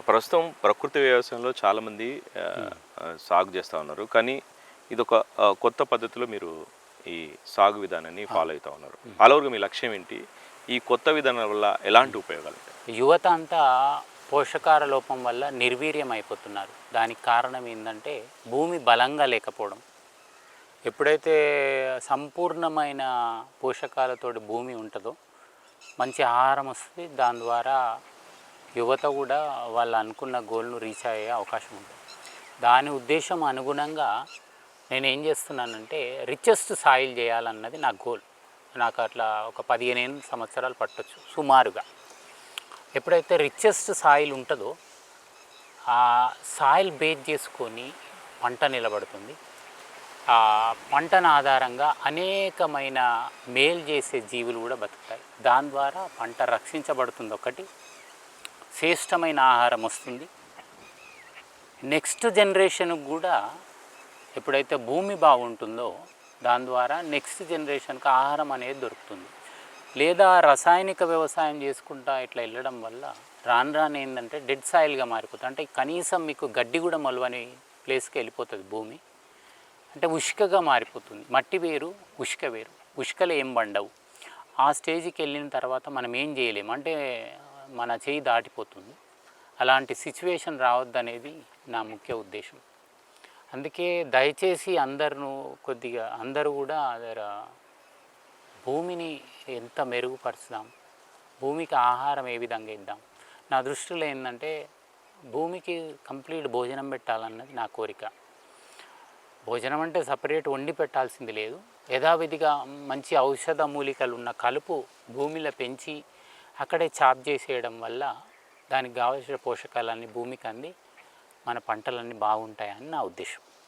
ప్రస్తుతం ప్రకృతి వ్యవసాయంలో చాలామంది హ్మ్. సాగు చేస్తూ ఉన్నారు. కానీ ఇదొక కొత్త పద్ధతిలో మీరు ఈ సాగు విధానాన్ని ఫాలో అవును. అవుతూ ఉన్నారు. హ్మ్. ఆల్ మీ లక్ష్యం ఏంటి? ఈ కొత్త విధానం వల్ల ఎలాంటి ఉపయోగాలు ఉంటాయి? యువత అంతా పోషకాల లోపం వల్ల నిర్వీర్యం అయిపోతున్నారు. దానికి కారణం ఏందంటే భూమి బలంగా లేకపోవడం. ఎప్పుడైతే సంపూర్ణమైన పోషకాలతోటి భూమి ఉంటుందో మంచి ఆహారం వస్తుంది. దాని ద్వారా యువత కూడా వాళ్ళు అనుకున్న గోల్ను రీచ్ అయ్యే అవకాశం ఉంటుంది. దాని ఉద్దేశం అనుగుణంగా నేనేం చేస్తున్నానంటే రిచెస్ట్ సాయిల్ చేయాలన్నది నా గోల్. నాకు అట్లా ఒక 15 సంవత్సరాలు పట్టొచ్చు సుమారుగా. ఎప్పుడైతే రిచెస్ట్ సాయిల్ ఉంటుందో ఆ సాయిల్ బేస్ చేసుకొని పంట నిలబడుతుంది. ఆ పంటను ఆధారంగా అనేకమైన మేలు చేసే జీవులు కూడా బతుకుతాయి. దాని ద్వారా పంట రక్షించబడుతుంది. ఒకటి శ్రేష్టమైన ఆహారం వస్తుంది. నెక్స్ట్ జనరేషన్కి కూడా ఎప్పుడైతే భూమి బాగుంటుందో దాని ద్వారా నెక్స్ట్ జనరేషన్కి ఆహారం అనేది దొరుకుతుంది. లేదా రసాయనిక వ్యవసాయం చేసుకుంటా ఇట్లా వెళ్ళడం వల్ల రాను రాను ఏంటంటే డెడ్ సాయిల్గా మారిపోతుంది. అంటే కనీసం మీకు గడ్డి కూడా మొలవని ప్లేస్కి వెళ్ళిపోతుంది భూమి. అంటే ఉష్కగా మారిపోతుంది. మట్టి వేరు, ఉష్క వేరు. ఉష్కలు ఏం పండవు. ఆ స్టేజ్కి వెళ్ళిన తర్వాత మనం ఏం చేయలేము. అంటే మన చేయి దాటిపోతుంది. అలాంటి సిచ్యువేషన్ రావద్దనేది నా ముఖ్య ఉద్దేశం. అందుకే దయచేసి అందరూ కూడా భూమిని ఎంత మెరుగుపరుచుదాం, భూమికి ఆహారం ఏ విధంగా ఇద్దాం. నా దృష్టిలో ఏంటంటే భూమికి కంప్లీట్ భోజనం పెట్టాలన్నది నా కోరిక. భోజనం అంటే సపరేట్ వండి పెట్టాల్సింది లేదు. యథావిధిగా మంచి ఔషధ మూలికలు ఉన్న కలుపు భూమిలో పెంచి అక్కడే చాప్ చేసేయడం వల్ల దానికి కావాల్సిన పోషకాలన్నీ భూమికి అంది మన పంటలన్నీ బాగుంటాయని నా ఉద్దేశం.